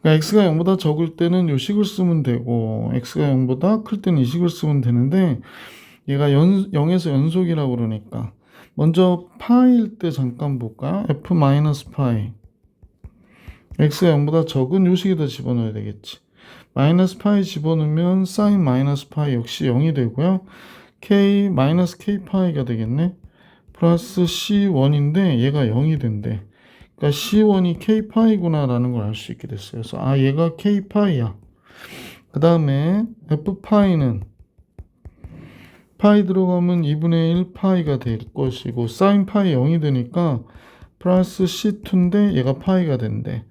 그러니까 x가 0보다 적을 때는 요 식을 쓰면 되고 x가 0보다 클 때는 이 식을 쓰면 되는데 얘가 0에서 연속이라고 그러니까 먼저 파일 때 잠깐 볼까요? f 마이너스 파이 x가 0보다 적은 요 식에다 집어넣어야 되겠지. 마이너스 파이 집어넣으면 사인 마이너스 파이 역시 0이 되고요. k 마이너스 k 파이가 되겠네. 플러스 c1인데 얘가 0이 된대. 그러니까 c1이 k 파이구나 라는 걸 알 수 있게 됐어요. 그래서 아 얘가 k 파이야. 그 다음에 f 파이는 파이 들어가면 2분의 1 파이가 될 것이고 사인 파이 0이 되니까 플러스 C2인데 얘가 파이가 된대.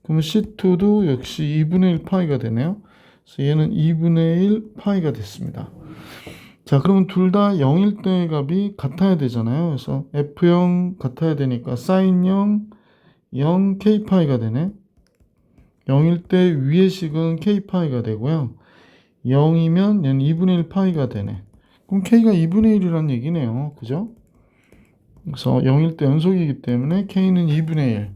그러면 C2도 역시 2분의 1 파이가 되네요. 그래서 얘는 2분의 1 파이가 됐습니다. 자, 그러면 둘 다 0일 때 값이 같아야 되잖아요. 그래서 F0 같아야 되니까 사인 0, 0 K파이가 되네. 0일 때 위의 식은 K파이가 되고요. 0이면 얘는 2분의 1 파이가 되네. 그럼 K가 2분의 1이란 얘기네요. 그죠? 그래서 0일 때 연속이기 때문에 K는 2분의 1.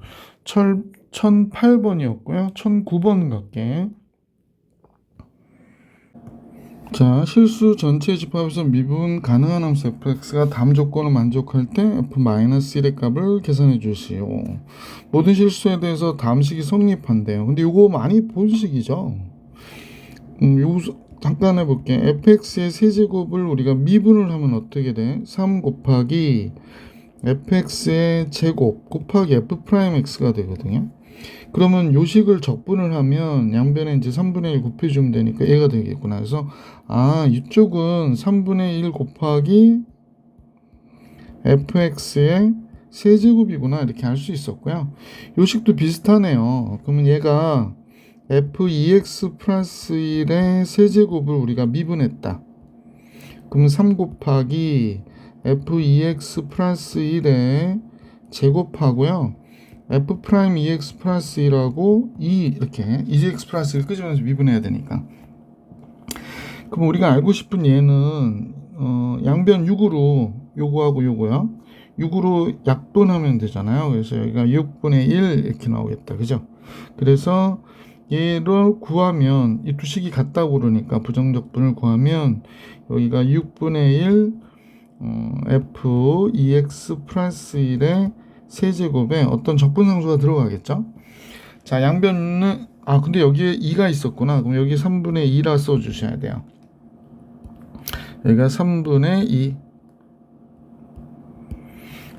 1008번이었고요. 1009번 갈게. 자, 실수 전체 집합에서 미분 가능한 함수 fx가 다음 조건을 만족할 때 f-1의 값을 계산해 주시오. 모든 실수에 대해서 다음 식이 성립한대요. 근데 이거 많이 본 식이죠. 요거 잠깐 해볼게. fx의 세제곱을 우리가 미분을 하면 어떻게 돼? 3 곱하기 fx의 제곱 곱하기 f'x가 되거든요. 그러면 요식을 적분을 하면 양변에 이제 3분의 1 곱해주면 되니까 얘가 되겠구나. 그래서 이쪽은 3분의 1 곱하기 fx의 세제곱이구나 이렇게 알 수 있었고요. 요식도 비슷하네요. 그러면 얘가 f2x 플러스 1의 세제곱을 우리가 미분했다. 그러면 3 곱하기 f2x 플러스 1의 제곱하고요. f'2x 플러스 1하고 2 이렇게 2x 플러스 1 끄집어내서 미분해야 되니까. 그럼 우리가 알고 싶은 얘는 양변 6으로 요거하고 요거요. 6으로 약분하면 되잖아요. 그래서 여기가 6분의 1 이렇게 나오겠다. 그죠? 그래서 얘를 구하면 이 두 식이 같다고 그러니까 부정적분을 구하면 여기가 6분의 1 f2x 플러스 1의 세제곱에 어떤 적분상수가 들어가겠죠. 자, 양변은 근데 여기에 2가 있었구나. 그럼 여기 3분의 2라 써주셔야 돼요. 여기가 3분의 2.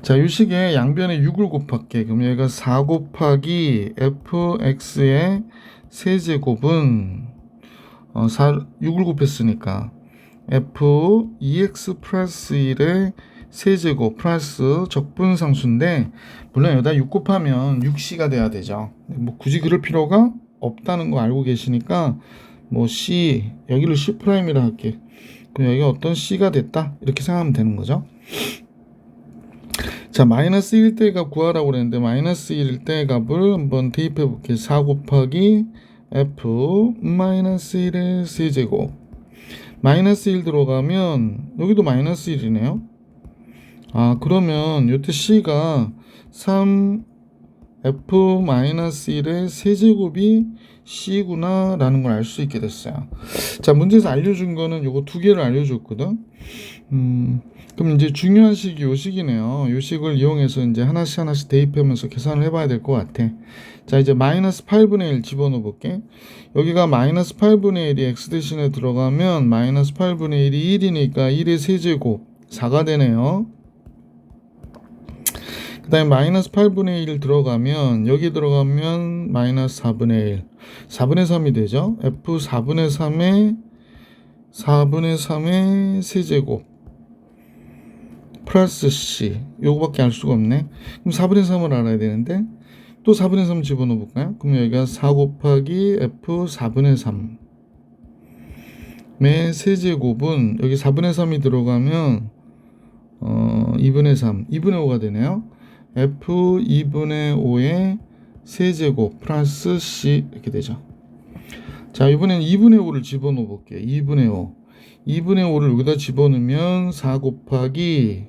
자, 이 식에 양변에 6을 곱할게. 그럼 여기가 4 곱하기 fx의 세제곱은 6을 곱했으니까 f2x 플러스 1의 세제곱 플러스 적분상수인데 물론 여기다 6 곱하면 6c가 돼야 되죠. 뭐 굳이 그럴 필요가 없다는 거 알고 계시니까 뭐 c 여기를 c'이라 할게. 그럼 여기가 어떤 c가 됐다 이렇게 생각하면 되는 거죠. 자, 마이너스 1대 값 구하라고 그랬는데 마이너스 1대 값을 한번 대입해 볼게요. 4 곱하기 f 마이너스 1의 세제곱 마이너스 1 들어가면 여기도 마이너스 1이네요. 그러면 요때 c가 3 f-1의 세제곱이 c구나 라는 걸 알 수 있게 됐어요. 자, 문제에서 알려준 거는 요거 두 개를 알려줬거든. 그럼 이제 중요한 식이 요 식이네요. 요 식을 이용해서 이제 하나씩 대입하면서 계산을 해봐야 될 것 같아. 자, 이제 마이너스 8분의 1 집어넣어 볼게. 여기가 마이너스 8분의 1이 x 대신에 들어가면 마이너스 8분의 1이 1이니까 1의 세제곱 4가 되네요. 그 다음에 마이너스 8분의 1 들어가면 여기 들어가면 마이너스 4분의 1 4분의 3이 되죠. f 4분의 3의 세제곱 플러스 c 요거밖에 알 수가 없네. 그럼 4분의 3을 알아야 되는데 또 4분의 3 집어넣어 볼까요? 그럼 여기가 4 곱하기 f 4분의 3의 세제곱은 여기 4분의 3이 들어가면 2분의 3 2분의 5가 되네요. f 2분의 5의 세제곱 플러스 c 이렇게 되죠. 자, 이번엔 2분의 5를 집어넣어 볼게요. 2분의 5 5를 여기다 집어넣으면 4 곱하기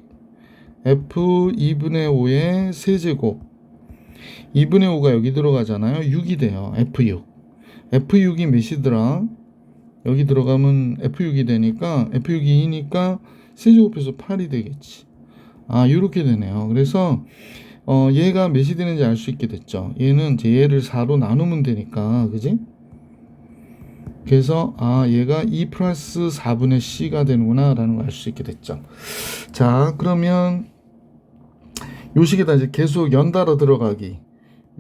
f 2분의 5의 세제곱 2분의 5가 여기 들어가잖아요. 6이 돼요. f6이 몇이더라? 여기 들어가면 f6이 되니까 f6이 2니까 세제곱해서 8이 되겠지. 이렇게 되네요. 그래서 얘가 몇이 되는지 알 수 있게 됐죠. 얘는 이제 얘를 4로 나누면 되니까, 그지? 그래서 얘가 2 플러스 4분의 c가 되는구나 라는 걸 알 수 있게 됐죠. 자, 그러면 요 식에다 이제 계속 연달아 들어가기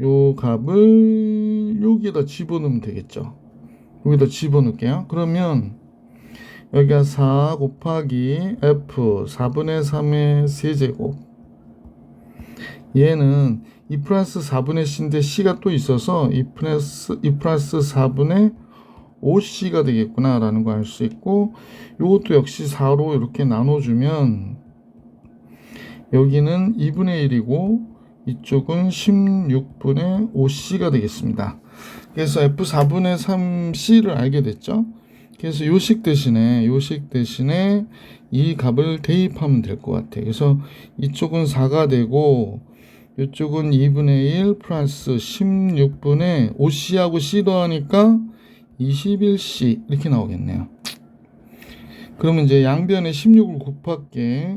요 값을 여기에다 집어넣으면 되겠죠. 여기다 집어넣을게요. 그러면 여기가 4 곱하기 f 4분의 3의 세제곱. 얘는 2 플러스 4분의 c인데 c가 또 있어서 2 플러스 4분의 5c가 되겠구나 라는 거 알 수 있고, 요것도 역시 4로 이렇게 나눠주면 여기는 2분의 1이고 이쪽은 16분의 5c가 되겠습니다. 그래서 f4분의 3c를 알게 됐죠. 그래서 요식 대신에 이 값을 대입하면 될 것 같아요. 그래서 이쪽은 4가 되고 이쪽은 2분의 1 플러스 16분의 5c하고 c 더하니까 21c 이렇게 나오겠네요. 그러면 이제 양변에 16을 곱할게.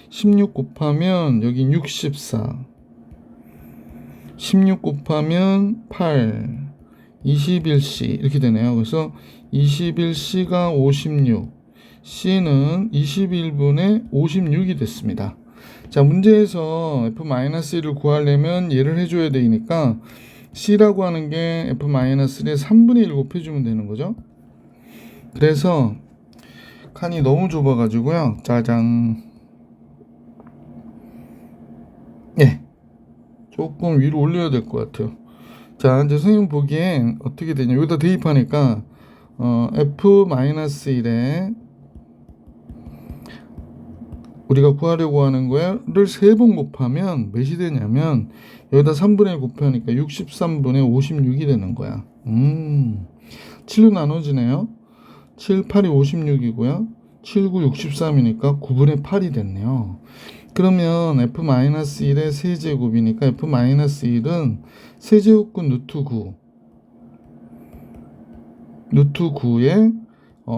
16 곱하면 여기 64, 16 곱하면 8, 21c 이렇게 되네요. 그래서 21c가 56, c는 21분의 56이 됐습니다. 자, 문제에서 f-1을 구하려면 얘를 해줘야 되니까 c라고 하는 게 f-1의 3분의 1 곱해주면 되는 거죠. 그래서 칸이 너무 좁아가지고요. 짜잔. 예, 조금 위로 올려야 될 것 같아요. 자, 이제 선생님 보기엔 어떻게 되냐. 여기다 대입하니까 f-1에 우리가 구하려고 하는 거를 3번 곱하면 몇이 되냐면 여기다 3분의 1 곱하니까 63분의 56이 되는 거야. 7로 나눠지네요. 7, 8이 56이고요. 7, 9, 63이니까 9분의 8이 됐네요. 그러면 f-1의 세제곱이니까 f-1은 세제곱근 루트 9 루트 9에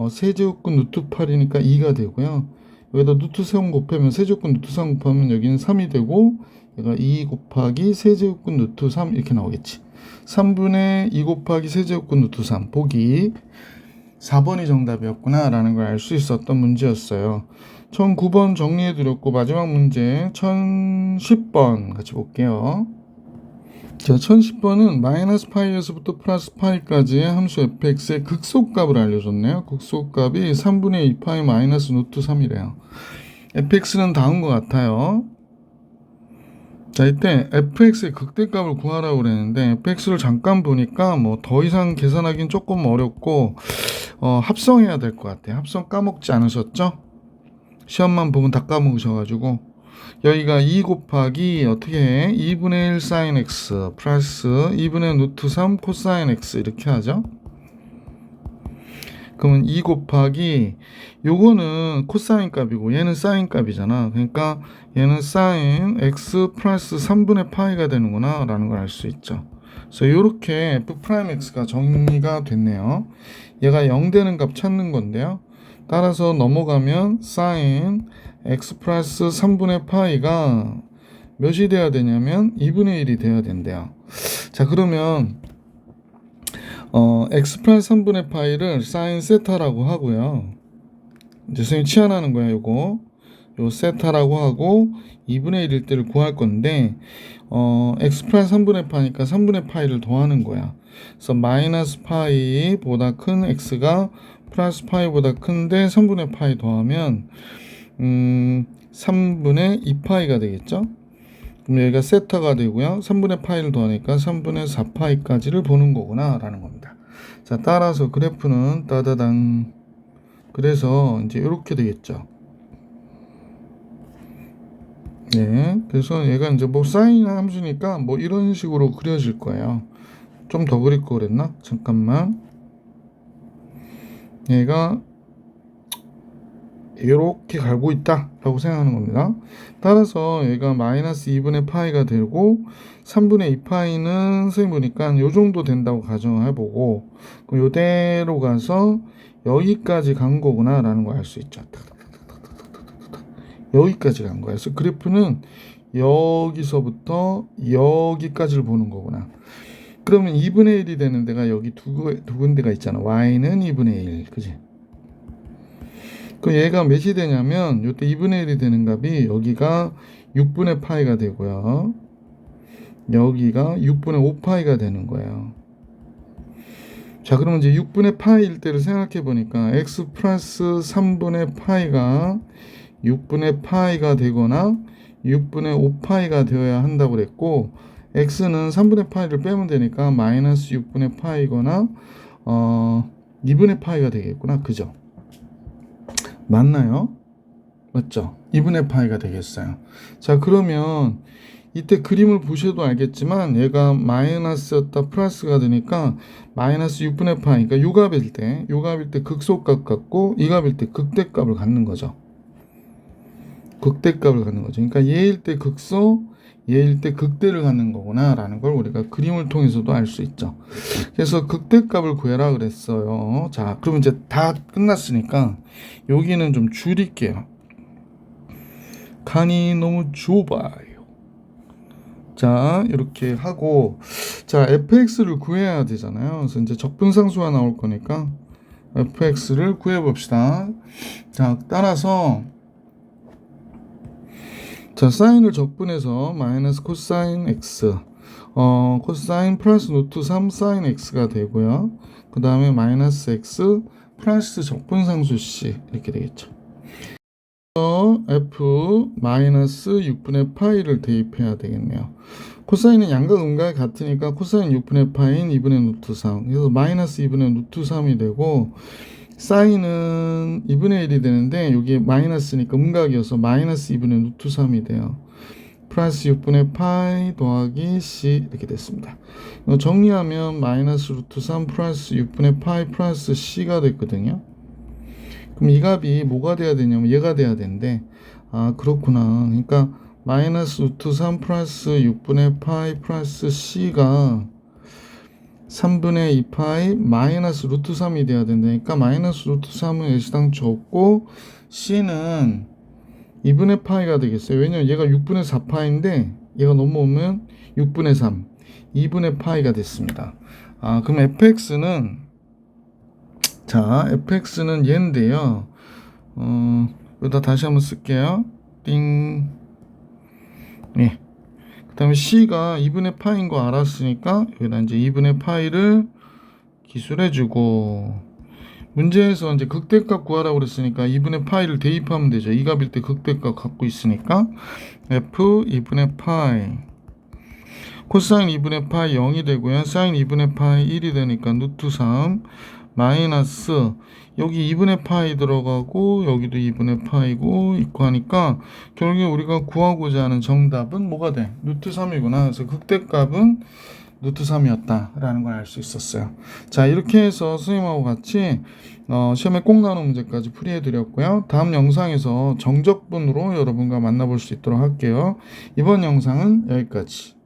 세제곱근 루트 8이니까 2가 되고요. 여기다 루트 3 곱하면 세제곱근 루트 3 곱하면 여기는 3이 되고 얘가 2 곱하기 세제곱근 루트 3 이렇게 나오겠지. 3분의 2 곱하기 세제곱근 루트 3 보기 4번이 정답이었구나 라는 걸 알 수 있었던 문제였어요. 1009번 정리해드렸고 마지막 문제 1010번 같이 볼게요. 자, 1010번은 마이너스 파이에서부터 플러스 파이까지의 함수 fx의 극소값을 알려줬네요. 극소값이 3분의 2파이 마이너스 루트 3이래요. fx는 다음 것 같아요. 자, 이때 fx의 극대값을 구하라고 그랬는데 fx를 잠깐 보니까 뭐 더 이상 계산하기는 조금 어렵고 합성해야 될 것 같아요. 합성 까먹지 않으셨죠? 시험만 보면 다 까먹으셔가지고 여기가 2 곱하기 어떻게 해? 2분의 1 sin x 플러스 2분의 루트 3 코사인 x 이렇게 하죠. 그러면 2 곱하기 요거는 코사인 값이고 얘는 사인 값이잖아. 그러니까 얘는 사인 x 플러스 3분의 파이가 되는구나 라는 걸 알 수 있죠. 그래서 이렇게 f'x가 정리가 됐네요. 얘가 0 되는 값 찾는 건데요. 따라서 넘어가면 사인 x 플러스 3분의 파이가 몇이 돼야 되냐면 2분의 1이 돼야 된대요. 자, 그러면 x 플러스 3분의 파이를 사인 세타라고 하고요. 이제 선생님 치환하는 거야. 요거 요 세타라고 하고 2분의 1일 때를 구할 건데 x 플러스 3분의 파이니까 3분의 파이를 더하는 거야. 그래서 마이너스 파이보다 큰 x가 플러스 파이보다 큰데 3분의 파이 더하면 3분의 2파이가 되겠죠. 그럼 여기가 세타가 되고요. 3분의 파이를 더하니까 3분의 4파이까지를 보는 거구나 라는 겁니다. 자, 따라서 그래프는 따다당 그래서 이제 이렇게 되겠죠. 네, 그래서 얘가 이제 뭐 사인 함수니까 뭐 이런 식으로 그려질 거예요. 좀 더 그릴 거 그랬나? 잠깐만. 얘가 이렇게 갈고 있다 라고 생각하는 겁니다. 따라서 얘가 마이너스 2분의 파이가 되고 3분의 2파이는 선생님 보니까 요 정도 된다고 가정해보고 그럼 요대로 가서 여기까지 간 거구나 라는 걸 알 수 있죠. 여기까지 간 거야. 그래서 그래프는 여기서부터 여기까지를 보는 거구나. 그러면 2분의 1이 되는 데가 여기 두 군데가 있잖아. y는 2분의 1 그지? 그 얘가 몇이 되냐면 요때 2분의 1이 되는 값이 여기가 6분의 파이가 되고요. 여기가 6분의 5파이가 되는 거예요. 자, 그러면 이제 6분의 파이일 때를 생각해 보니까 x 플러스 3분의 파이가 6분의 파이가 되거나 6분의 5파이가 되어야 한다고 그랬고, x는 3분의 파이를 빼면 되니까 마이너스 6분의 파이거나 2분의 파이가 되겠구나. 그죠? 맞나요? 맞죠? 2분의 파이가 되겠어요. 자, 그러면 이때 그림을 보셔도 알겠지만 얘가 마이너스였다 플러스가 되니까 마이너스 6분의 파이, 그러니까 요값일 때 극소값 같고 이 값일 때 극대값을 갖는 거죠. 극대값을 갖는 거죠. 그러니까 얘일 때 극소, 얘일 때 극대를 갖는 거구나 라는 걸 우리가 그림을 통해서도 알 수 있죠. 그래서 극대값을 구해라 그랬어요. 자, 그러면 이제 다 끝났으니까 여기는 좀 줄일게요. 칸이 너무 좁아요. 자, 이렇게 하고, 자, fx를 구해야 되잖아요. 그래서 이제 적분상수가 나올 거니까 fx를 구해봅시다. 자, 따라서 자, 사인을 적분해서 마이너스 코사인 x, 코사인 플러스 루트 3 사인 x가 되고요. 그 다음에 마이너스 x 플러스 적분상수 c 이렇게 되겠죠. f 마이너스 6분의 파이를 대입해야 되겠네요. 코사인은 양각 음각이 같으니까 코사인 6분의 파이인 2분의 루트 3, 그래서 마이너스 2분의 루트 3이 되고, 사인은 2분의 1이 되는데 여기 마이너스니까 음각이어서 마이너스 2분의 루트 3이 돼요. 플러스 6분의 파이 더하기 c 이렇게 됐습니다. 정리하면 마이너스 루트 3 플러스 6분의 파이 플러스 c가 됐거든요. 그럼 이 값이 뭐가 돼야 되냐면 얘가 돼야 되는데, 아, 그렇구나. 그러니까 마이너스 루트 3 플러스 6분의 파이 플러스 c가 3분의 2파이 마이너스 루트 3이 돼야 된다니까 마이너스 루트 3은 일시당초 없고 c는 2분의 파이가 되겠어요. 왜냐면 얘가 6분의 4파인데 얘가 넘어오면 6분의 3 2분의 파이가 됐습니다. 아, 그럼 fx는, 자, fx는 얘인데요. 여기다 다시 한번 쓸게요. 띵. 네. 그 다음에 c가 2분의 파이인 거 알았으니까 여기다 이제 2분의 파이를 기술해주고, 문제에서 이제 극대값 구하라고 그랬으니까 2분의 파이를 대입하면 되죠. 이 값일 때 극대값 갖고 있으니까 f 2분의 파이 코사인 2분의 파이 0이 되고요. 사인 2분의 파이 1이 되니까 루트 3 마이너스 여기 2분의 파이 들어가고 여기도 2분의 파이고 있고 하니까 결국에 우리가 구하고자 하는 정답은 뭐가 돼? 루트 3이구나. 그래서 극대값은 루트 3이었다 라는 걸 알 수 있었어요. 자, 이렇게 해서 선생님하고 같이 시험에 꼭 나오는 문제까지 풀이해 드렸고요. 다음 영상에서 정적분으로 여러분과 만나볼 수 있도록 할게요. 이번 영상은 여기까지.